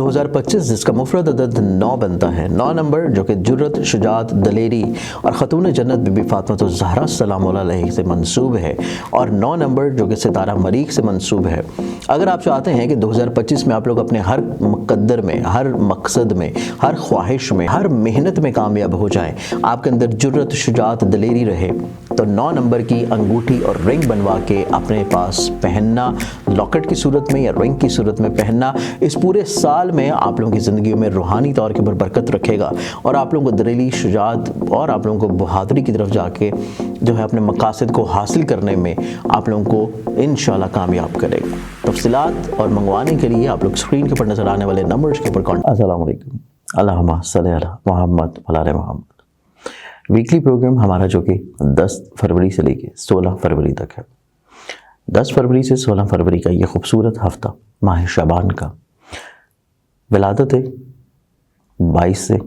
2025 जिसका मुफरद अदद 9 बनता है। 9 नंबर जो कि जुर्रत, शुजात, दलेरी और ख़तून जन्नत बीबी फ़ातिमा ज़हरा सलाम अलैहा से मंसूब है, और 9 नंबर जो कि सितारा मरीख से मंसूब है। अगर आप चाहते हैं कि 2025 में आप लोग अपने हर मुक़द्दर में, हर मकसद में, हर ख्वाहिश में, हर मेहनत में कामयाब हो जाएं, आपके अंदर जुर्रत, शुजात, दलेरी रहे, तो 9 नंबर की अंगूठी और रिंग बनवा के अपने पास पहनना, लॉकेट की सूरत में या रिंग की सूरत में पहनना, इस पूरे साल में आप लोगों की ज़िंदगी में रूहानी तौर के ऊपर बरकत रखेगा और आप लोगों को दलेरी, शुजात और आप लोगों को बहादुरी की तरफ जाके जो है अपने मकासद को हासिल करने में आप लोगों को इंशाल्लाह कामयाब करेगा। तफसीलात और मंगवाने के लिए आप लोग स्क्रीन के ऊपर नज़र आने वाले नंबर्स के ऊपर कॉन्टैक्ट। अस्सलाम वालेकुम, अल्लाहुम्मा सल्ली अला मुहम्मद व अला मुहम्मद। वीकली प्रोग्राम हमारा जो कि 10 फरवरी से लेके 16 फरवरी तक है। 10 फरवरी से 16 फरवरी का ये खूबसूरत हफ्ता माह शबान का विलादत 22 से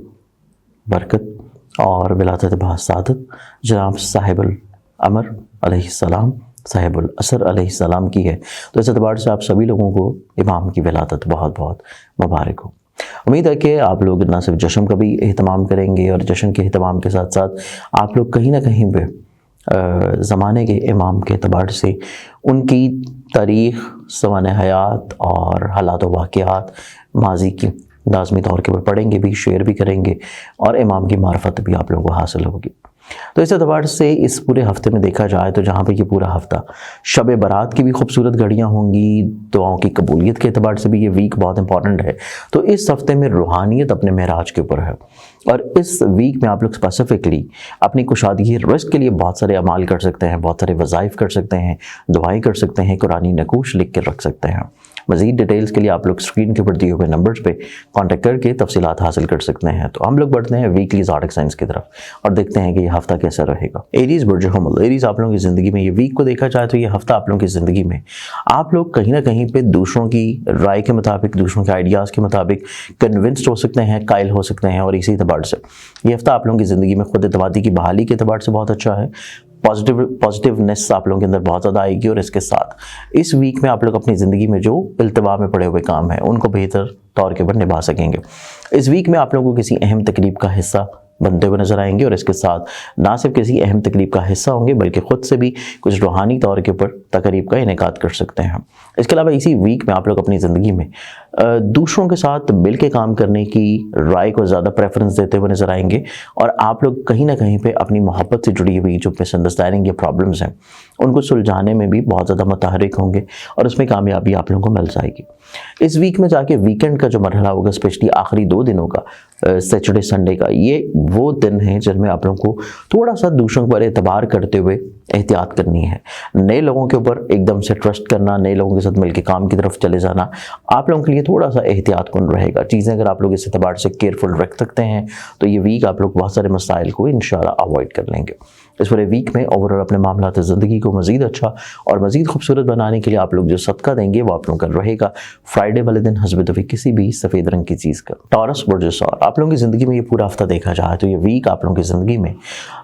बरकत और विलादत बासादत जनाब साहिबुल अमर अलैहिस्सलाम, साहिबुल असर अलैहिस्सलाम की है। तो इस एतबार से आप सभी लोगों को इमाम की विलादत बहुत बहुत मुबारक हो। उम्मीद है कि आप लोग ना सिर्फ जश्न का भी एहतमाम करेंगे और जश्न के एहतमाम के साथ साथ आप लोग कहीं ना कहीं पे ज़माने के इमाम के एतबार से उनकी तारीख़, सवाने हयात और हालात व वाक़यात माजी की लाज़मी तौर के ऊपर पढ़ेंगे भी, शेयर भी करेंगे और इमाम की मार्फत भी आप लोगों को हासिल होगी। तो इस एतबार से इस पूरे हफ्ते में देखा जाए तो जहाँ पे ये पूरा हफ्ता शब बारात की भी खूबसूरत घड़ियाँ होंगी, दुआओं की कबूलियत के एतबार से भी ये वीक बहुत इंपॉर्टेंट है। तो इस हफ्ते में रूहानियत अपने महराज के ऊपर है और इस वीक में आप लोग स्पेसिफिकली अपनी कुशादगी रिस्क के लिए बहुत सारे अमाल कर सकते हैं, बहुत सारे वज़ाइफ कर सकते हैं, दुआएं कर सकते हैं, कुरानी नकूश लिख के रख सकते हैं। मज़ीद डिटेल्स के लिए आप लोग स्क्रीन के ऊपर दिए हुए नंबर्स पे कांटेक्ट करके तफसीलात हासिल कर सकते हैं। तो हम लोग बढ़ते हैं वीकली ज़ोडिक साइंस की तरफ और देखते हैं कि ये हफ्ता कैसा रहेगा। एरीज़ बुर्ज हमल, एरीज़ आप लोगों की ज़िंदगी में ये वीक को देखा जाए तो ये हफ्ता आप लोगों की ज़िंदगी में आप लोग कहीं ना कहीं पे दूसरों की राय के मुताबिक, दूसरों के आइडियाज़ के मुताबिक कन्विंस्ड हो सकते हैं, कायल हो सकते हैं और इसी एतबार से ये हफ्ता आप लोगों की ज़िंदगी में खुद एतमादी की बहाली के एतबार से बहुत अच्छा है। पॉजिटिवनेस आप लोगों के अंदर बहुत ज़्यादा आएगी और इसके साथ इस वीक में आप लोग अपनी ज़िंदगी में जो इल्तिवा में पड़े हुए काम हैं उनको बेहतर तौर के ऊपर निभा सकेंगे। इस वीक में आप लोगों को किसी अहम तकरीब का हिस्सा बनते हुए नजर आएंगे और इसके साथ ना सिर्फ किसी अहम तकरीब का हिस्सा होंगे बल्कि ख़ुद से भी कुछ रूहानी तौर के ऊपर तकरीब का इनेकाद कर सकते हैं। इसके अलावा इसी वीक में आप लोग अपनी ज़िंदगी में दूसरों के साथ मिल के काम करने की राय को ज़्यादा प्रेफरेंस देते हुए नजर आएंगे और आप लोग कहीं ना कहीं पे अपनी मोहब्बत से जुड़ी हुई जो मिसअंडरस्टैंडिंग या प्रॉब्लम्स हैं उनको सुलझाने में भी बहुत ज़्यादा मुतहरिक होंगे और उसमें कामयाबी आप लोगों को मिल जाएगी। इस वीक में जाके वीकेंड का जो मरहला होगा, स्पेशली आखिरी 2 दिनों का, सैटरडे संडे का, ये वो दिन हैं जिनमें आप लोगों को थोड़ा सा दूसरों पर एतबार करते हुए एहतियात करनी है। नए लोगों के ऊपर एकदम से ट्रस्ट करना, नए लोगों के साथ मिलकर काम की तरफ चले जाना आप लोगों के लिए थोड़ा सा एहतियात कुन रहेगा। चीज़ें अगर आप लोग इस एतबार से केयरफुल रख सकते हैं तो ये वीक आप लोग बहुत सारे मसाइल को इंशाल्लाह अवॉइड कर लेंगे। इस पूरे वीक में ओवरऑल अपने मामलात ज़िंदगी को मज़ीद अच्छा और मज़ीद खूबसूरत बनाने के लिए आप लोग जो सदका देंगे वो आप लोगों का रहेगा फ्राइडे वाले दिन हस्ब दफ़ी किसी भी सफ़ेद रंग की चीज़ का। टॉरस बुर्ज सौर, आप लोगों की ज़िंदगी में ये पूरा हफ्ता देखा जाए तो ये वीक आप लोगों की ज़िंदगी में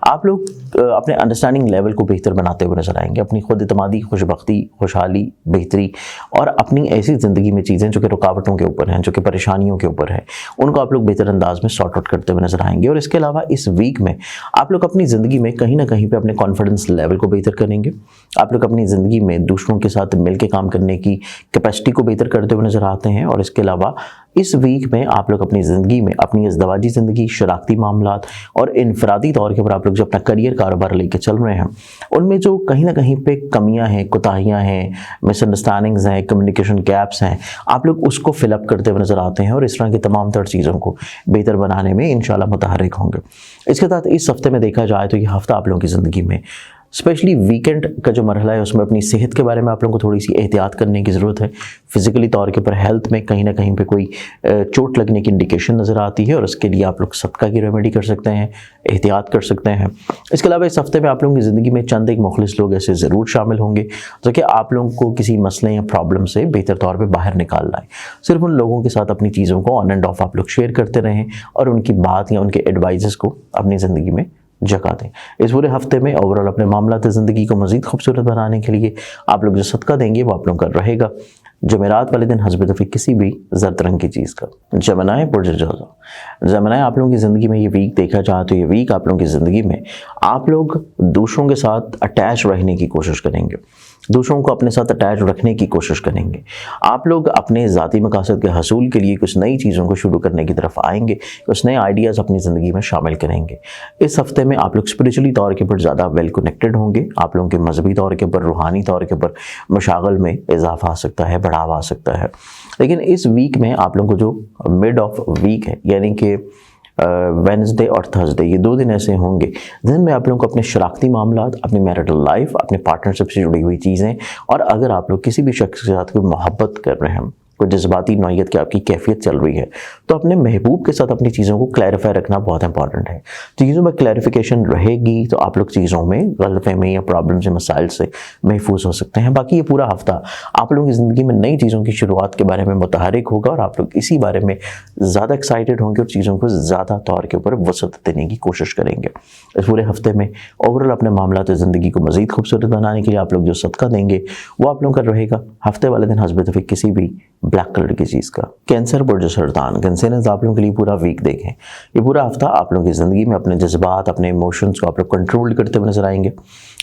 आप लोग अपने अंडरस्टैंडिंग लेवल को बेहतर बनाते हुए नजर आएंगे। अपनी खुद एतमादी, खुशबख्ती, खुशहाली, बेहतरी और अपनी ऐसी ज़िंदगी में चीज़ें जो कि रुकावटों के ऊपर हैं, जो कि परेशानियों के ऊपर है, उनको आप लोग बेहतर अंदाज में सॉर्ट आउट करते हुए नजर आएंगे। और इसके अलावा इस वीक में आप लोग अपनी ज़िंदगी में कहीं ना कहीं पे अपने कॉन्फिडेंस लेवल को बेहतर करेंगे। आप लोग अपनी ज़िंदगी में दूसरों के साथ मिल के काम करने की कैपेसिटी को बेहतर करते हुए नजर आते हैं। और इसके अलावा इस वीक में आप लोग अपनी ज़िंदगी में अपनी इज़दवाजी ज़िंदगी, शराकती मामलात और इनफरादी तौर के ऊपर आप लोग जो अपना करियर कारोबार लेके चल रहे हैं उनमें जो कहीं ना कहीं पे कमियां हैं, कोताहियां हैं, मिसअंडरस्टैंडिंग्स हैं, कम्युनिकेशन गैप्स हैं, आप लोग उसको फिलअप करते हुए नजर आते हैं और इस तरह की तमाम तर चीज़ों को बेहतर बनाने में इंशाल्लाह मुतहरिक होंगे। इसके साथ इस हफ्ते में देखा जाए तो ये हफ्ता आप लोगों की ज़िंदगी में स्पेशली वीकेंड का जो मरहला है उसमें अपनी सेहत के बारे में आप लोगों को थोड़ी सी एहतियात करने की ज़रूरत है। फिज़िकली तौर के ऊपर हेल्थ में कहीं ना कहीं पे कोई चोट लगने की इंडिकेशन नज़र आती है और उसके लिए आप लोग सदका की रेमेडी कर सकते हैं, एहतियात कर सकते हैं। इसके अलावा इस हफ्ते में आप लोगों की ज़िंदगी में चंद एक मुखलिस लोग ऐसे ज़रूर शामिल होंगे जो कि आप लोगों को किसी मसले या प्रॉब्लम से बेहतर तौर पर बाहर निकाल लाएँ। सिर्फ उन लोगों के साथ अपनी चीज़ों को ऑन एंड ऑफ आप लोग शेयर करते रहें और उनकी बात या उनके एडवाइजेस को अपनी ज़िंदगी में जगा दें। इस पूरे हफ्ते में ओवरऑल अपने मामलात ज़िंदगी को मज़ीद खूबसूरत बनाने के लिए आप लोग जो सदका देंगे वो आप लोगों का रहेगा जमेरात वाले दिन हस्ब तौफीक किसी भी ज़र्द रंग की चीज़ का। जमनाए बुर्ज जौज़ा, जमनाए आप लोगों की ज़िंदगी में ये वीक देखा जाए तो ये वीक आप लोगों की ज़िंदगी में आप लोग दूसरों के साथ अटैच रहने की कोशिश करेंगे, दूसरों को अपने साथ अटैच रखने की कोशिश करेंगे। आप लोग अपने ज़ाती मकासद के हसूल के लिए कुछ नई चीज़ों को शुरू करने की तरफ आएंगे, कुछ नए आइडियाज़ अपनी ज़िंदगी में शामिल करेंगे। इस हफ्ते में आप लोग स्पिरिचुअली तौर के ऊपर ज़्यादा वेल कनेक्टेड होंगे, आप लोगों के मजहबी तौर के ऊपर, रूहानी तौर के ऊपर मशागल में इजाफा आ सकता है, बढ़ावा आ सकता है। लेकिन इस वीक में आप लोगों को जो मिड ऑफ वीक है, यानी कि वेडनेसडे और थर्सडे, ये 2 दिन ऐसे होंगे जिनमें आप लोगों को अपने शराकती मामलात, अपनी मैरिटल लाइफ, अपने पार्टनरशिप से जुड़ी हुई चीज़ें, और अगर आप लोग किसी भी शख्स के साथ कोई मोहब्बत कर रहे हैं, कोई जज्बाती नौयत की आपकी कैफियत चल रही है, तो अपने महबूब के साथ अपनी चीज़ों को क्लैरिफाई रखना बहुत इंपॉर्टेंट है। चीज़ों में क्लैरिफिकेशन रहेगी तो आप लोग चीज़ों में गलतफहमी या प्रॉब्लम से, मसाइल से महफूज हो सकते हैं। बाकी ये पूरा हफ्ता आप लोगों की ज़िंदगी में नई चीज़ों की शुरुआत के बारे में मुतहरिक होगा और आप लोग इसी बारे में ज़्यादा एक्साइटेड होंगे और चीज़ों को ज़्यादा तौर के ऊपर वसअत देने की कोशिश करेंगे। इस पूरे हफ्ते में ओवरऑल अपने मामलात ज़िंदगी को मज़ीद खूबसूरत बनाने के लिए आप लोग जो सदका देंगे वो आप लोगों का रहेगा हफ्ते वाले दिन हस्ब तौफीक किसी भी ब्लैक कलर की चीज़ का। कैंसर बुर्ज सरतान, कैंसरियंस आप लोगों के लिए पूरा वीक देखें। ये पूरा हफ्ता आप लोगों की ज़िंदगी में अपने जज्बात, अपने इमोशंस को आप लोग कंट्रोल करते हुए नजर आएंगे।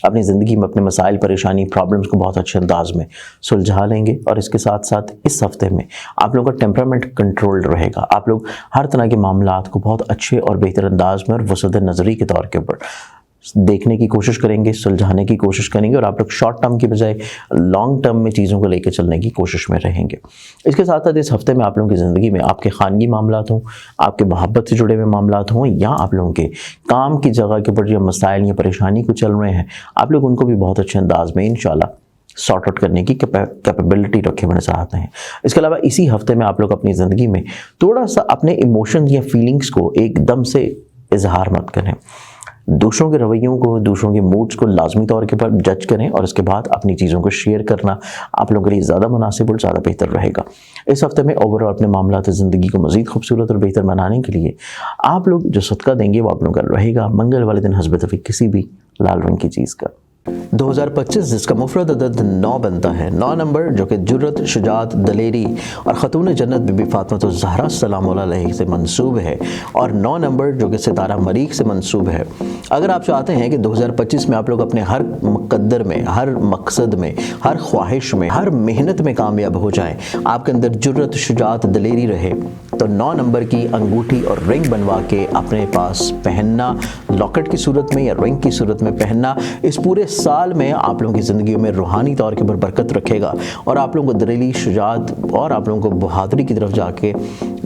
अपनी ज़िंदगी में अपने मसाइल, परेशानी, प्रॉब्लम्स को बहुत अच्छे अंदाज में सुलझा लेंगे। और इसके साथ साथ इस हफ्ते में आप लोगों का टेम्परामेंट कंट्रोल रहेगा। आप लोग हर तरह के मामलात को बहुत अच्छे और बेहतर अंदाज में और वसअत नज़री के तौर के ऊपर देखने की कोशिश करेंगे, सुलझाने की कोशिश करेंगे, और आप लोग शॉर्ट टर्म की बजाय लॉन्ग टर्म में चीज़ों को लेकर चलने की कोशिश में रहेंगे। इसके साथ साथ इस हफ्ते में आप लोगों की ज़िंदगी में आपके खानगी मामलात हों, आपके मोहब्बत से जुड़े हुए मामलात हों, या आप लोगों के काम की जगह के ऊपर जो मसाइल या परेशानी को चल रहे हैं, आप लोग उनको भी बहुत अच्छे अंदाज में इंशाल्लाह सॉर्ट आउट करने की कैपेबिलिटी रखे हुए नजर आते हैं। इसके अलावा इसी हफ्ते में आप लोग अपनी ज़िंदगी में थोड़ा सा अपने इमोशंस या फीलिंग्स को एकदम से इजहार मत करें। दूसरों के रवैयों को, दूसरों के मूड्स को लाजमी तौर के पर जज करें और उसके बाद अपनी चीज़ों को शेयर करना आप लोगों के लिए ज़्यादा मुनासिब और ज़्यादा बेहतर रहेगा। इस हफ्ते में ओवरऑल अपने मामलात ज़िंदगी को मज़ीद खूबसूरत और बेहतर बनाने के लिए आप लोग जो सदका देंगे वो आप लोगों का रहेगा मंगल वाले दिन हस्ब तौफीक किसी भी लाल रंग की चीज़ का। 2025 जिसका मुफरद अदद 9 बनता है, 9 नंबर जो कि जुर्रत, शुजात, दलेरी और ख़तून जन्नत बीबी फातिमा ज़हरा सलाम अलैहा से मंसूब है, और 9 नंबर जो कि सितारा मरीख से मंसूब है। अगर आप चाहते हैं कि 2025 में आप लोग अपने हर मुक़द्दर में, हर मकसद में, हर ख्वाहिश में, हर मेहनत में कामयाब हो जाएं, आपके अंदर जुर्रत, शुजात, दलेरी रहे, तो 9 नंबर की अंगूठी और रिंग बनवा के अपने पास पहनना, लॉकेट की सूरत में या रिंग की सूरत में पहनना, इस पूरे साल में आप लोगों की ज़िंदगी में रूहानी तौर के ऊपर बरकत रखेगा और आप लोगों को दलेरी, शुजात और आप लोगों को बहादुरी की तरफ जाके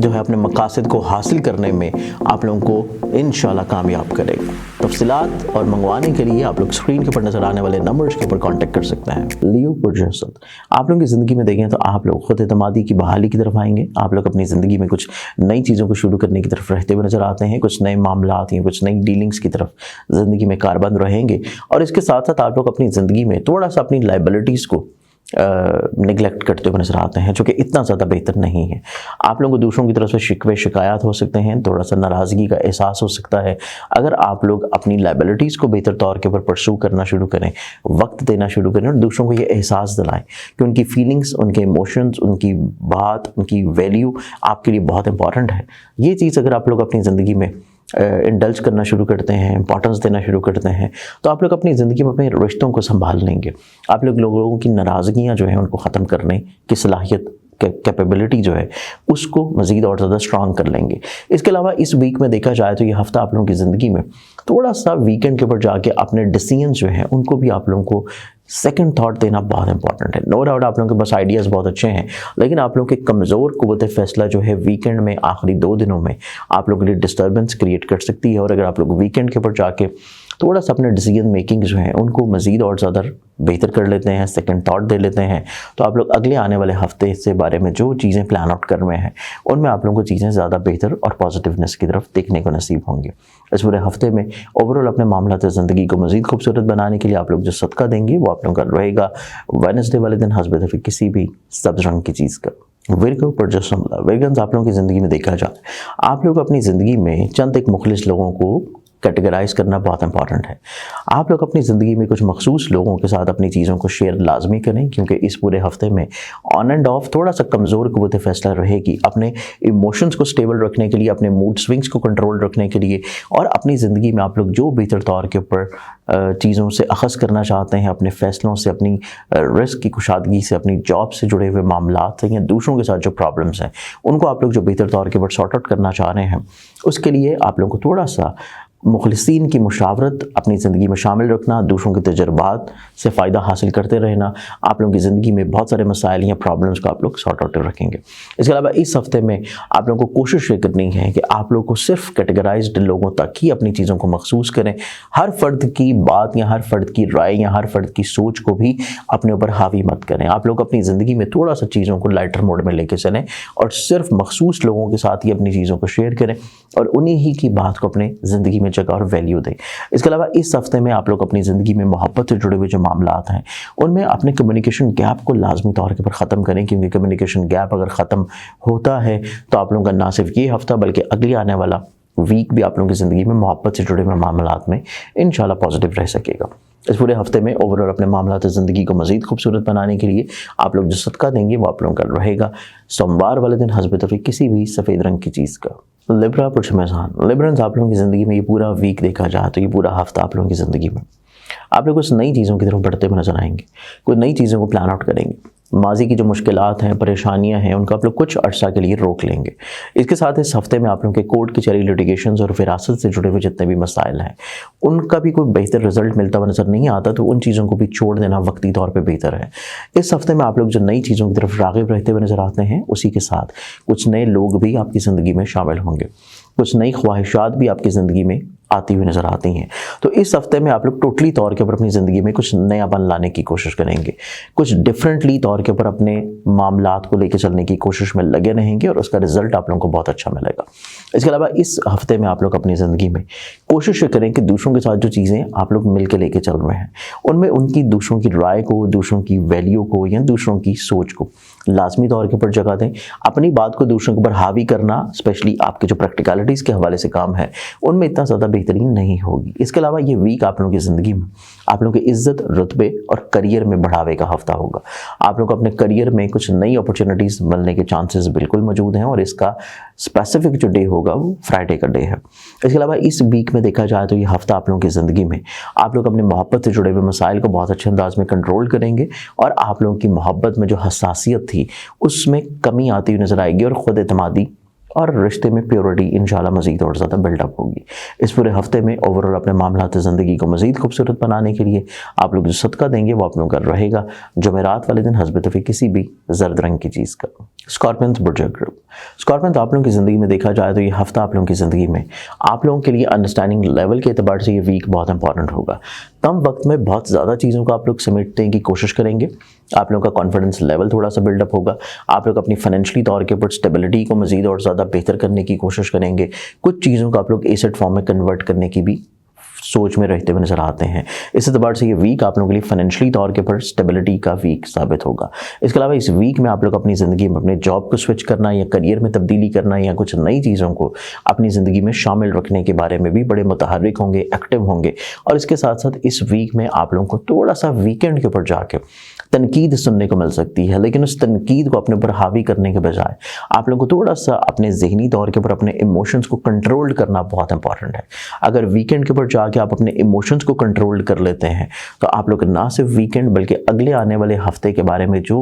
जो है अपने मकासद को हासिल करने में आप लोगों को इंशाल्लाह कामयाब करेगा। तफसीलात और मंगवाने के लिए आप लोग स्क्रीन के ऊपर नजर आने वाले नंबर्स के ऊपर कांटेक्ट कर सकते हैं। लियो बुर्ज असद, आप लोगों की ज़िंदगी में देखें तो आप लोग खुद एतमादी की बहाली की तरफ आएंगे। आप लोग अपनी ज़िंदगी में कुछ नई चीज़ों को शुरू करने की तरफ रहते हुए नजर आते हैं, कुछ नए मामलात या कुछ नई डीलिंग्स की तरफ ज़िंदगी में कारबंद रहेंगे। और इसके साथ साथ आप लोग अपनी ज़िंदगी में थोड़ा सा अपनी लाइबिलिटीज़ को निगलेक्ट करते हुए नजर आते हैं, जो कि इतना ज़्यादा बेहतर नहीं है। आप लोगों को दूसरों की तरफ से शिकवे शिकायत हो सकते हैं, थोड़ा सा नाराज़गी का एहसास हो सकता है। अगर आप लोग अपनी लाइबिलिटीज़ को बेहतर तौर के ऊपर परसू करना शुरू करें, वक्त देना शुरू करें और दूसरों को ये एहसास दिलाएं कि उनकी फीलिंग्स, उनके इमोशंस, उनकी बात, उनकी वैल्यू आपके लिए बहुत इंपॉर्टेंट है। ये चीज़ अगर आप लोग अपनी ज़िंदगी में इंडल्ज करना शुरू करते हैं, इंपॉर्टेंस देना शुरू करते हैं, तो आप लोग अपनी ज़िंदगी में अपने रिश्तों को संभाल लेंगे। आप लोग लोगों की नाराज़गियाँ जो हैं उनको ख़त्म करने की सलाहियत, कैपेबिलिटी जो है उसको मज़ीद और ज़्यादा स्ट्रॉन्ग कर लेंगे। इसके अलावा इस वीक में देखा जाए तो ये हफ़्ता आप लोगों की ज़िंदगी में थोड़ा सा वीकेंड के ऊपर जाके अपने डिसीजन जो हैं उनको भी आप लोगों को सेकंड थॉट देना बहुत इंपॉर्टेंट है। नो डाउट आप लोगों के पास आइडियाज़ बहुत अच्छे हैं, लेकिन आप लोगों के कमज़ोर क़ुव्वत फ़ैसला जो है वीकेंड में आखिरी 2 दिनों में आप लोगों के लिए डिस्टर्बेंस क्रिएट कर सकती है। और अगर आप लोग वीकेंड के ऊपर जाके थोड़ा सा अपने डिसीजन मेकिंग जो है उनको मज़ीद और ज़्यादा बेहतर कर लेते हैं, सेकंड थॉट दे लेते हैं, तो आप लोग अगले आने वाले हफ्ते से बारे में जो चीज़ें प्लान आउट कर रहे हैं उनमें आप लोगों को चीज़ें ज़्यादा बेहतर और पॉजिटिवनेस की तरफ देखने को नसीब होंगे। इस पूरे हफ्ते में ओवरऑल अपने मामलात ज़िंदगी को मज़ीद खूबसूरत बनाने के लिए आप लोग जो सदका देंगे वो आप लोगों का रहेगा वेडनेसडे वाले दिन हस्ब तौफीक किसी भी सब्ज़ रंग की चीज़ का। विर्गो पर जसमला, विर्गन्स आप लोगों की ज़िंदगी में देखा जाए आप लोग अपनी ज़िंदगी में चंद एक मुखलिस लोगों को कैटेगराइज करना बहुत इंपॉर्टेंट है। आप लोग अपनी ज़िंदगी में कुछ मखसूस लोगों के साथ अपनी चीज़ों को शेयर लाजमी करें, क्योंकि इस पूरे हफ्ते में ऑन एंड ऑफ थोड़ा सा कमज़ोर क़ुव्वत फ़ैसला रहेगी अपने इमोशंस को स्टेबल रखने के लिए, अपने मूड स्विंग्स को कंट्रोल रखने के लिए, और अपनी ज़िंदगी में आप लोग जो बेहतर तौर के ऊपर चीज़ों से अखज़ करना चाहते हैं, अपने फ़ैसलों से, अपनी रिस्क की कुशादगी से, अपनी जॉब से जुड़े हुए मामलात से, या दूसरों के साथ जो प्रॉब्लम्स हैं उनको आप लोग जो बेहतर तौर के ऊपर सॉर्ट आउट करना चाह रहे हैं, उसके लिए आप लोगों को थोड़ा सा मुखलिसीन की मुशावरत अपनी ज़िंदगी में शामिल रखना, दूसरों के तजर्बात से फ़ायदा हासिल करते रहना, आप लोगों की ज़िंदगी में बहुत सारे मसाइल या प्रॉब्लम्स को आप लोग सॉर्ट आउट रखेंगे। इसके अलावा इस हफ्ते में आप लोगों को कोशिश ये करनी है कि आप लोग को सिर्फ कैटेगराइज्ड लोगों तक ही अपनी चीज़ों को मखसूस करें। हर फ़र्द की बात या हर फ़र्द की राय या हर फ़र्द की सोच को भी अपने ऊपर हावी मत करें। आप लोग अपनी ज़िंदगी में थोड़ा सा चीज़ों को लाइटर मोड में लेके चलें और सिर्फ मखसूस लोगों के साथ ही अपनी चीज़ों को शेयर करें और उन्हीं ही की बात को अपने ज़िंदगी में जगह और वैल्यू दें। इसके अलावा इस हफ्ते में आप लोग अपनी ज़िंदगी में मोहब्बत से जुड़े हुए जो मामलात हैं उनमें अपने कम्युनिकेशन गैप को लाजमी तौर के पर ख़त्म करें, क्योंकि कम्युनिकेशन गैप अगर ख़त्म होता है तो आप लोगों का ना सिर्फ ये हफ्ता बल्कि अगली आने वाला वीक भी आप लोगों की ज़िंदगी में मोहब्बत से जुड़े हुए मामलात में इंशाल्लाह पॉजिटिव रह सकेगा। इस पूरे हफ्ते में ओवरऑल अपने मामलात ज़िंदगी को मज़ीद खूबसूरत बनाने के लिए आप लोग जो सदका देंगे वो आप लोगों का रहेगा सोमवार वाले दिन हस्ब तौफीक किसी भी सफ़ेद रंग की चीज़ का। लिब्रा पुरशमसान लिब्रंस, आप लोगों की ज़िंदगी में ये पूरा वीक देखा जाए तो ये पूरा हफ्ता आप लोगों की ज़िंदगी में आप लोग कुछ नई चीज़ों की तरफ बढ़ते हुए नजर आएंगे, कुछ नई चीज़ों को प्लान आउट करेंगे। माजी की जो मुश्किलात हैं, परेशानियां हैं, उनको आप लोग कुछ अरसा के लिए रोक लेंगे। इसके साथ इस हफ्ते में आप लोगों के कोर्ट कचहरी लिटिगेशंस और विरासत से जुड़े हुए जितने भी मसाइल हैं उनका भी कोई बेहतर रिजल्ट मिलता हुआ नज़र नहीं आता, तो उन चीज़ों को भी छोड़ देना वक्ती तौर पर बेहतर है। इस हफ्ते में आप लोग जो नई चीज़ों की तरफ राग़िब रहते हुए नज़र आते हैं उसी के साथ कुछ नए लोग भी आपकी ज़िंदगी में शामिल होंगे, कुछ नई ख्वाहिशात भी आपकी ज़िंदगी में आती हुई नज़र आती हैं। तो इस हफ्ते में आप लोग टोटली तौर के ऊपर अपनी ज़िंदगी में कुछ नयापन लाने की कोशिश करेंगे, कुछ डिफरेंटली तौर के ऊपर अपने मामलात को लेकर चलने की कोशिश में लगे रहेंगे और उसका रिजल्ट आप लोगों को बहुत अच्छा मिलेगा। इसके अलावा इस हफ्ते में आप लोग अपनी ज़िंदगी में कोशिश करें कि दूसरों के साथ जो चीज़ें आप लोग मिल के लेके चल रहे हैं उनमें उनकी दूसरों की राय को, दूसरों की वैल्यू को या दूसरों की सोच को लाजमी तौर के ऊपर जगह दें। अपनी बात को दूसरों के ऊपर हावी करना, स्पेशली आपके जो प्रैक्टिकलिटीज़ के हवाले से काम है उनमें इतना ज़्यादा बेहतरीन नहीं होगी। इसके अलावा ये वीक आप लोगों की ज़िंदगी में आप लोगों की इज़्ज़त, रुतबे और करियर में बढ़ावे का हफ्ता होगा। आप लोग अपने करियर में कुछ नई अपॉर्चुनिटीज़ मिलने के चांसेस बिल्कुल मौजूद हैं और इसका स्पेसिफिक जो डे होगा वो फ्राइडे का डे है। इसके अलावा इस वीक में देखा जाए तो ये हफ्ता आप लोगों की ज़िंदगी में आप लोग अपने मोहब्बत से जुड़े हुए मसाइल को बहुत अच्छे अंदाज में कंट्रोल करेंगे और आप लोगों की मोहब्बत में जो हसासियत थी उसमें कमी आती हुई नज़र आएगी और ख़ुद एतमादी और रिश्ते में प्योरिटी इंशाल्लाह मज़ीद और ज़्यादा बिल्डअप होगी। इस पूरे हफ्ते में ओवरऑल अपने मामलात ज़िंदगी को मज़ीद खूबसूरत बनाने के लिए आप लोग जो सदका देंगे वो आप लोगों का रहेगा जुमेरात वाले दिन हस्ब तौफीक किसी भी जर्द रंग की चीज़ का। स्कॉर्पियंस बुर्ज ग्रुप, स्कॉर्पियंस आप लोगों की ज़िंदगी में देखा जाए तो ये हफ्ता आप लोगों की ज़िंदगी में आप लोगों के लिए अंडरस्टैंडिंग लेवल के अतबार से ये वीक बहुत इंपॉर्टेंट होगा। कम वक्त में बहुत ज़्यादा चीज़ों को आप लोग समेटने की कोशिश करेंगे, आप लोगों का कॉन्फिडेंस लेवल थोड़ा सा बिल्डअप होगा, आप लोग अपनी फाइनेंशियली तौर के ऊपर स्टेबिलिटी को मज़ीद और ज़्यादा बेहतर करने की कोशिश करेंगे। कुछ चीज़ों को आप लोग एसेट फॉर्म में कन्वर्ट करने की भी सोच में रहते हुए नजर आते हैं। इस एतबार से ये वीक आप लोगों के लिए फाइनेंशियली तौर के ऊपर स्टेबिलिटी का वीक साबित होगा। इसके अलावा इस वीक में आप लोग अपनी ज़िंदगी में अपने जॉब को स्विच करना या करियर में तब्दीली करना या कुछ नई चीज़ों को अपनी ज़िंदगी में शामिल रखने के बारे में भी बड़े मुतहर्रिक होंगे, एक्टिव होंगे। और इसके साथ साथ इस वीक में आप लोगों को थोड़ा सा वीकेंड के ऊपर जाके तनकीद सुनने को मिल सकती है, लेकिन उस तनकीद को अपने ऊपर हावी करने के बजाय आप लोगों को थोड़ा सा अपने ज़हनी तौर के ऊपर अपने इमोशंस को कंट्रोल करना बहुत इंपॉर्टेंट है। अगर वीकेंड के ऊपर जाके आप अपने इमोशंस को कंट्रोल कर लेते हैं तो आप लोग ना सिर्फ वीकेंड बल्कि अगले आने वाले हफ्ते के बारे में जो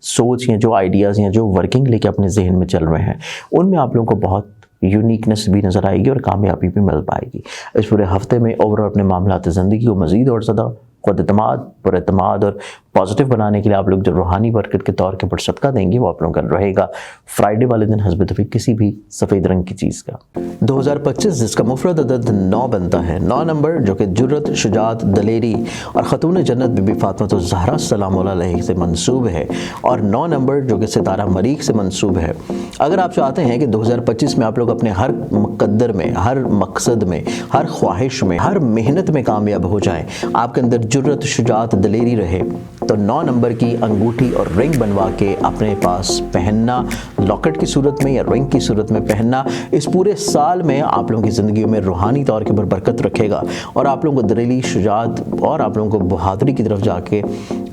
सोच या जो आइडियाज़ या जो वर्किंग लेके अपने जहन में चल रहे हैं उनमें आप लोगों को बहुत यूनिकनेस भी नज़र आएगी और कामयाबी भी मिल पाएगी। इस पूरे हफ्ते में ओवरऑल अपने मामलात ज़िंदगी को मज़ीद और ज़्यादा खुद एतमाद, पर एतमाद और पॉजिटिव बनाने के लिए आप लोग जो रूहानी बरकत के तौर के ऊपर सदका देंगे वो आप लोगों का रहेगा फ्राइडे वाले दिन हस्ब तौफीक किसी भी सफ़ेद रंग की चीज़ का। 2025 जिसका मुफरद अदद 9 बनता है, 9 नंबर जो कि जुर्रत, शुजात, दलेरी और ख़तून जन्नत बीबी फ़ातिमा ज़हरा सलाम अलैहा से मंसूब है और 9 नंबर जो कि सितारा मरीख से मंसूब है। अगर आप चाहते हैं कि 2025 में आप लोग अपने हर मुक़द्दर में, हर मकसद में, हर ख्वाहिश में, हर मेहनत में कामयाब हो जाएं, आपके अंदर जुर्रत, शुजात, दलेरी रहे, तो 9 नंबर की अंगूठी और रिंग बनवा के अपने पास पहनना, लॉकेट की सूरत में या रिंग की सूरत में पहनना, इस पूरे साल में आप लोगों की ज़िंदगी में रूहानी तौर के ऊपर बरकत रखेगा और आप लोगों को दिली, शुजात और आप लोगों को बहादुरी की तरफ जाके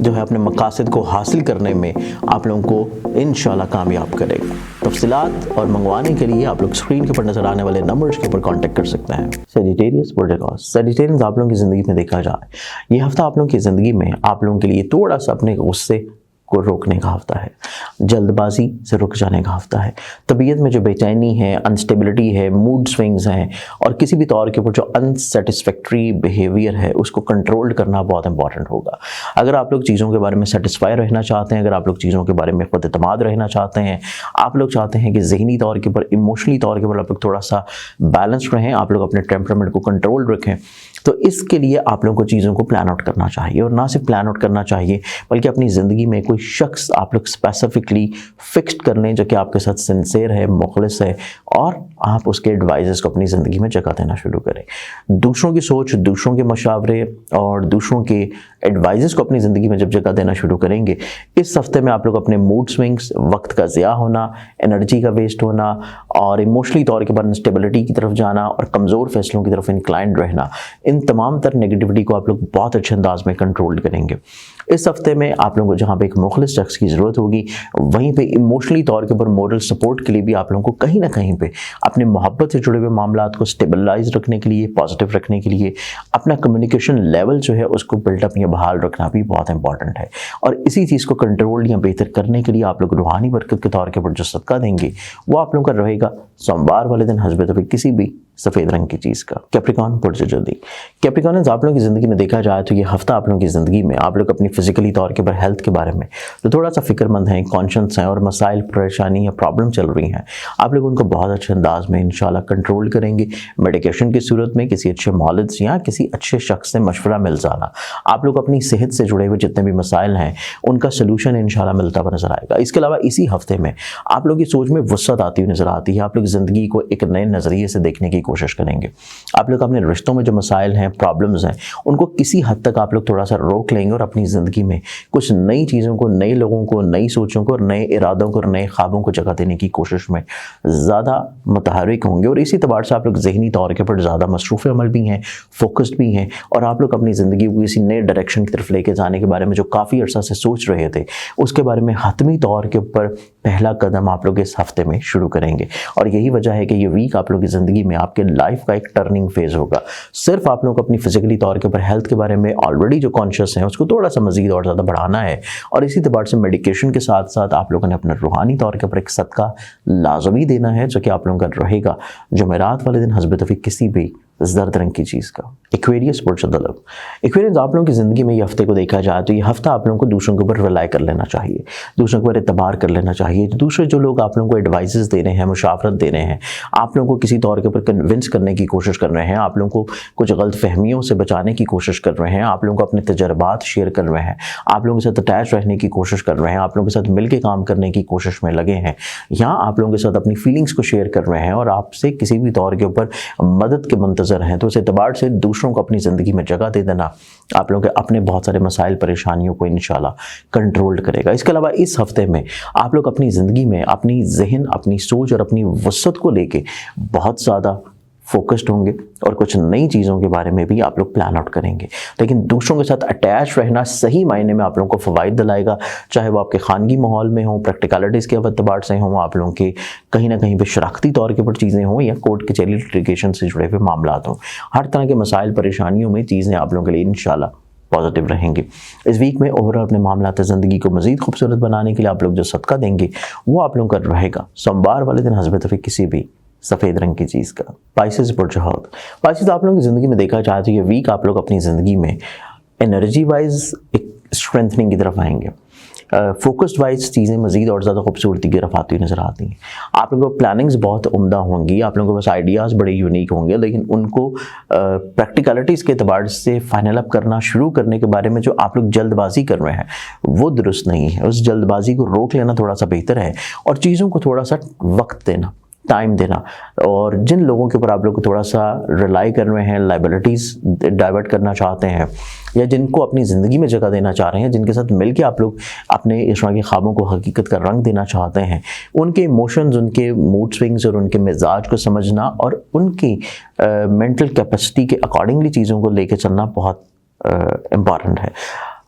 जो है अपने मकासद को हासिल करने में आप लोगों को इंशाल्लाह कामयाब करेगा। तफसीलात और मंगवाने के लिए आप लोग स्क्रीन के ऊपर नजर आने वाले नंबर्स के ऊपर कांटेक्ट कर सकते हैं। सेजिटेरियस सेजिटेरियंस आप लोगों की ज़िंदगी में देखा जाए, ये हफ्ता आप लोगों की ज़िंदगी में आप लोगों के लिए थोड़ा सा अपने गुस्से को रोकने का हफ्ता है, जल्दबाजी से रुक जाने का हफ्ता है। तबीयत में जो बेचैनी है, अनस्टेबिलिटी है, मूड स्विंग्स हैं और किसी भी तौर के ऊपर जो अनसेटिस्फैक्ट्री बिहेवियर है उसको कंट्रोल करना बहुत इंपॉर्टेंट होगा। अगर आप लोग चीज़ों के बारे में सेटिस्फाई रहना चाहते हैं, अगर आप लोग चीज़ों के बारे में खुद एतमाद रहना चाहते हैं, आप लोग चाहते हैं कि ज़हनी तौर के ऊपर, इमोशनली तौर के ऊपर आप लोग थोड़ा सा बैलेंस्ड रहें, आप लोग अपने टेम्परामेंट को कंट्रोल रखें, तो इसके लिए आप लोगों को चीज़ों को प्लान आउट करना चाहिए। और ना सिर्फ प्लान आउट करना चाहिए बल्कि अपनी ज़िंदगी में कोई शख्स आप लोग स्पेसिफिकली फिक्स्ड कर लें जो कि आपके साथ सिंसियर है, मुखलिस है और आप उसके एडवाइजेस को अपनी ज़िंदगी में जगह देना शुरू करें। दूसरों की सोच, दूसरों के मशावरे और दूसरों के एडवाइजेस को अपनी ज़िंदगी में जब जगह देना शुरू करेंगे, इस हफ्ते में आप लोग अपने मूड स्विंग्स, वक्त का ज़िया होना, एनर्जी का वेस्ट होना और इमोशनली तौर के बाद स्टेबिलिटी की तरफ जाना और कमज़ोर फैसलों की तरफ इंक्लाइंड रहना, इन तमाम तर नेगेटिविटी को आप लोग बहुत अच्छे अंदाज में कंट्रोल करेंगे। इस हफ्ते में आप लोगों को जहाँ पे एक मुखलिस शख्स की ज़रूरत होगी, वहीं पे इमोशनली तौर के ऊपर मोरल सपोर्ट के लिए भी आप लोगों को कहीं ना कहीं पे अपने मोहब्बत से जुड़े हुए मामलात को स्टेबलाइज रखने के लिए, पॉजिटिव रखने के लिए अपना कम्युनिकेशन लेवल जो है उसको बिल्डअप या बहाल रखना भी बहुत इंपॉर्टेंट है। और इसी चीज़ को कंट्रोल या बेहतर करने के लिए आप लोग रूहानी बरकत के तौर के ऊपर जो सदका देंगे वो आप लोगों का रहेगा सोमवार वाले दिन हस्बत किसी भी सफ़ेद रंग की चीज़ का। कैप्रिकॉर्न पुरजे जल्दी कैप्रिकॉर्नर्स आप लोगों की ज़िंदगी में देखा जाए तो ये हफ्ता आप लोगों की ज़िंदगी में आप लोग अपनी फिजिकली तौर के ऊपर हेल्थ के बारे में तो थोड़ा सा फिक्रमंद हैं, कॉन्शियस हैं और मसाइल, परेशानी या प्रॉब्लम चल रही हैं, आप लोग उनको बहुत अच्छे अंदाज में इंशाल्लाह कंट्रोल करेंगे। मेडिकेशन की सूरत में किसी अच्छे मौलिद या किसी अच्छे शख्स से मशवरा मिल जाना, आप लोग अपनी सेहत से जुड़े हुए जितने भी मसाइल हैं उनका सलूशन इंशाल्लाह मिलता हुआ नजर आएगा। इसके अलावा इसी हफ्ते में आप लोग की सोच में वुसअत आती हुई नजर आती है, आप लोग ज़िंदगी को एक नए नज़रिए से देखने की कोशिश करेंगे। आप लोग अपने रिश्तों में जो मसाइल हैं, प्रॉब्लम्स हैं, उनको किसी हद तक आप लोग थोड़ा सा रोक लेंगे और अपनी ज़िंदगी में कुछ नई चीज़ों को, नए लोगों को, नई सोचों को, नए इरादों को और नए ख्वाबों को जगह देने की कोशिश में ज़्यादा मुतहरिक होंगे। और इसी तबार से आप लोग ज़हनी तौर के ऊपर ज़्यादा मसरूफ़ अमल भी हैं, फोकस्ड भी हैं और आप लोग अपनी ज़िंदगी को किसी नए डायरेक्शन की तरफ लेके जाने के बारे में जो काफ़ी अर्सा से सोच रहे थे उसके बारे में हतमी तौर के ऊपर पहला कदम आप लोग इस हफ्ते में शुरू करेंगे। और यही वजह है कि ये वीक आप लोग की ज़िंदगी में आपके लाइफ का एक टर्निंग फेज़ होगा। सिर्फ आप लोग अपनी फिजिकली तौर के ऊपर हेल्थ के बारे में ऑलरेडी जो कॉन्शियस हैं उसको थोड़ा सा मज़ीद और ज़्यादा बढ़ाना है और इसी तबार से मेडिकेशन के साथ साथ आप लोगों ने अपना रूहानी तौर के ऊपर एक सदका लाजमी देना है जो कि आप लोगों का रहेगा जुमेरात वाले दिन हस्बत किसी भी ज़र्द रंग की चीज़ का। एक्वेरियस एक्वेरियंस आप लोगों की ज़िंदगी में ये हफ्ते को देखा जाए तो ये हफ्ता आप लोगों को दूसरों के ऊपर रिलाई कर लेना चाहिए, दूसरों के ऊपर एतबार कर लेना चाहिए। दूसरे जो लोग आप लोगों को एडवाइसेस दे रहे हैं, मुशावरत दे रहे हैं, आप लोगों को किसी तौर के ऊपर कन्विंस करने की कोशिश कर रहे हैं, आप लोगों को कुछ गलत फहमियों से बचाने की कोशिश कर रहे हैं, आप लोगों को अपने तजर्बात शेयर कर रहे हैं, आप लोगों के साथ अटैच रहने की कोशिश कर रहे हैं, आप लोगों के साथ मिल के काम करने की कोशिश में लगे हैं, या आप लोगों के साथ अपनी फीलिंग्स को शेयर कर रहे हैं और आपसे किसी भी तौर के ऊपर मदद के मुंतज़र हैं, तो इस एतबार से दूसरों को अपनी ज़िंदगी में जगह दे देना आप लोगों के अपने बहुत सारे मसाइल, परेशानियों को इंशाल्लाह कंट्रोल करेगा। इसके अलावा इस हफ्ते में आप लोग अपनी ज़िंदगी में अपनी जहन, अपनी सोच और अपनी वसत को लेके बहुत ज़्यादा फोकस्ड होंगे और कुछ नई चीज़ों के बारे में भी आप लोग प्लान आउट करेंगे। लेकिन दूसरों के साथ अटैच रहना सही मायने में आप लोगों को फ़वाइद दिलाएगा, चाहे वो आपके खानगी माहौल में हो, प्रैक्टिकलिटीज़ के अतबार से हों, आप लोगों के कहीं ना कहीं पे शराखती तौर के ऊपर चीज़ें हों या कोर्ट कचहरी लिटिगेशन से जुड़े हुए मामलात हों, हर तरह के मसाइल, परेशानियों में चीज़ें आप लोगों के लिए इंशाल्लाह पॉजिटिव रहेंगे। इस वीक में ओवरऑल अपने मामलात ज़िंदगी को मज़ीद खूबसूरत बनाने के लिए आप लोग जो सदका देंगे वो आप लोगों का रहेगा सोमवार वाले दिन हस्बत किसी भी सफ़ेद रंग की चीज़ का। पाइसेस पाइसेस आप लोगों की ज़िंदगी में देखा जाए तो ये वीक आप लोग अपनी ज़िंदगी में एनर्जी वाइज एक स्ट्रेंथनिंग की तरफ आएंगे, फोकस्ड वाइज चीज़ें मज़ीद और ज़्यादा खूबसूरती की तरफ आती हुई नज़र आती हैं। आप लोगों को प्लानिंग्स बहुत उम्दा होंगी, आप लोगों के पास आइडियाज़ बड़े यूनिक होंगे, लेकिन उनको प्रैक्टिकलिटीज़ के अतबार से फाइनल अप करना शुरू करने के बारे में जो आप लोग जल्दबाजी कर रहे हैं वो दुरुस्त नहीं है। उस जल्दबाजी को रोक लेना थोड़ा सा बेहतर है और चीज़ों को थोड़ा सा वक्त देना, टाइम देना। और जिन लोगों के ऊपर आप लोग थोड़ा सा रिलाई कर रहे हैं, लाइबिलिटीज़ डाइवर्ट करना चाहते हैं, یا جن کو اپنی زندگی میں جگہ دینا چاہ رہے ہیں، جن کے ساتھ مل کے آپ لوگ اپنے اس طرح کے خوابوں کو حقیقت کا رنگ دینا چاہتے ہیں، ان کے ایموشنز، ان کے موڈ سوئنگز اور ان کے مزاج کو سمجھنا اور ان کی مینٹل کیپیسٹی کے اکارڈنگلی چیزوں کو لے کے چلنا بہت امپورٹنٹ ہے۔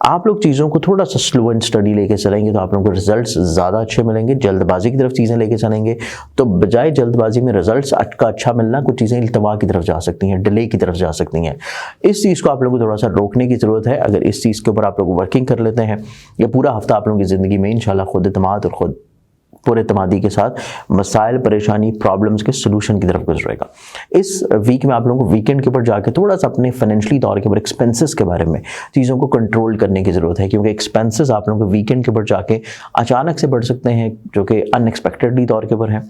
آپ لوگ چیزوں کو تھوڑا سا سلو اینڈ اسٹڈی لے کے چلیں گے تو آپ لوگوں کو رزلٹس زیادہ اچھے ملیں گے۔ جلد بازی کی طرف چیزیں لے کے چلیں گے تو بجائے جلد بازی میں رزلٹس کا اچھا ملنا، کچھ چیزیں التوا کی طرف جا سکتی ہیں، ڈیلے کی طرف جا سکتی ہیں۔ اس چیز کو آپ لوگوں کو تھوڑا سا روکنے کی ضرورت ہے۔ اگر اس چیز کے اوپر آپ لوگ ورکنگ کر لیتے ہیں، یہ پورا ہفتہ آپ لوگوں کی زندگی میں انشاءاللہ خود اعتماد اور خود پورے اعتمادی کے ساتھ مسائل، پریشانی، پرابلمز کے سلوشن کی طرف گزرے گا۔ اس ویک میں آپ لوگوں کو ویکینڈ کے اوپر جا کے تھوڑا سا اپنے فائنینشلی طور کے اوپر ایکسپینسز کے بارے میں چیزوں کو کنٹرول کرنے کی ضرورت ہے، کیونکہ ایکسپینسز آپ لوگوں کو ویکینڈ کے اوپر جا کے اچانک سے بڑھ سکتے ہیں، جو کہ ان ایکسپیکٹڈلی طور کے اوپر ہیں۔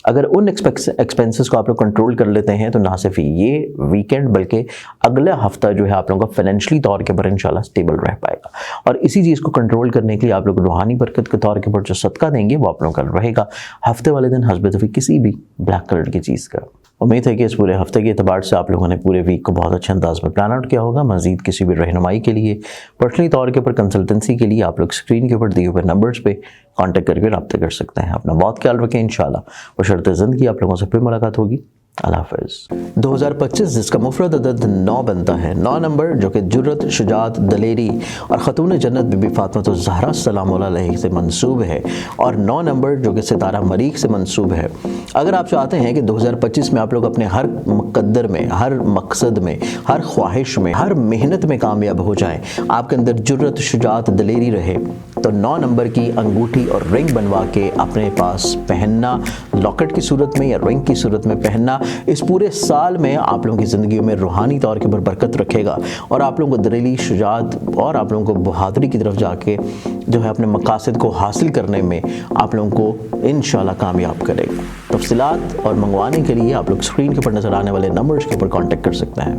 اگر ان ایکسپینسز کو آپ لوگ کنٹرول کر لیتے ہیں تو نہ صرف یہ ویکینڈ بلکہ اگلا ہفتہ جو ہے آپ لوگوں کا فائنینشلی طور کے اوپر انشاءاللہ اسٹیبل رہ پائے گا۔ اور اسی چیز کو کنٹرول کرنے کے لیے آپ لوگ روحانی برکت کے طور کے اوپر جو صدقہ دیں گے وہ آپ لوگوں کا رہے گا ہفتے والے دن حسب توفیق کسی بھی بلیک کلر کی چیز کا۔ امید ہے کہ اس پورے ہفتے کے اعتبار سے آپ لوگوں نے پورے ویک کو بہت اچھے انداز میں پلان آؤٹ کیا ہوگا۔ مزید کسی بھی رہنمائی کے لیے، پرسنلی طور کے اوپر کنسلٹنسی کے لیے آپ لوگ اسکرین کے اوپر دیے ہوئے نمبرز پہ کانٹیکٹ کر کے رابطہ کر سکتے ہیں۔ اپنا بہت خیال رکھیں انشاءاللہ، بشرط زندگی آپ لوگوں سے پھر ملاقات ہوگی۔ اللہ حافظ۔ 2025 جس کا مفرد عدد 9 بنتا ہے، 9 نمبر جو کہ جرت، شجاعت، دلیری اور خاتون جنت بی بی فاطمہ الزہرا سلام اللہ علیہ سے منسوب ہے، اور 9 نمبر جو کہ ستارہ مریخ سے منسوب ہے۔ اگر آپ چاہتے ہیں کہ 2025 میں آپ لوگ اپنے ہر مقدر میں، ہر مقصد میں، ہر خواہش میں، ہر محنت میں کامیاب ہو جائیں، آپ کے اندر جرت، شجاعت، دلیری رہے، تو 9 نمبر کی انگوٹھی اور رنگ بنوا کے اپنے پاس پہننا، لاکٹ کی صورت میں یا رنگ کی صورت میں پہننا، اس پورے سال میں آپ لوگوں کی زندگیوں میں روحانی طور کے اوپر برکت رکھے گا، اور آپ لوگوں کو دلیری، شجاعت اور آپ لوگوں کو بہادری کی طرف جا کے جو ہے اپنے مقاصد کو حاصل کرنے میں آپ لوگوں کو انشاءاللہ کامیاب کرے گا۔ تفصیلات اور منگوانے کے لیے آپ لوگ اسکرین کے اوپر نظر آنے والے نمبرز کے اوپر کانٹیکٹ کر سکتے ہیں۔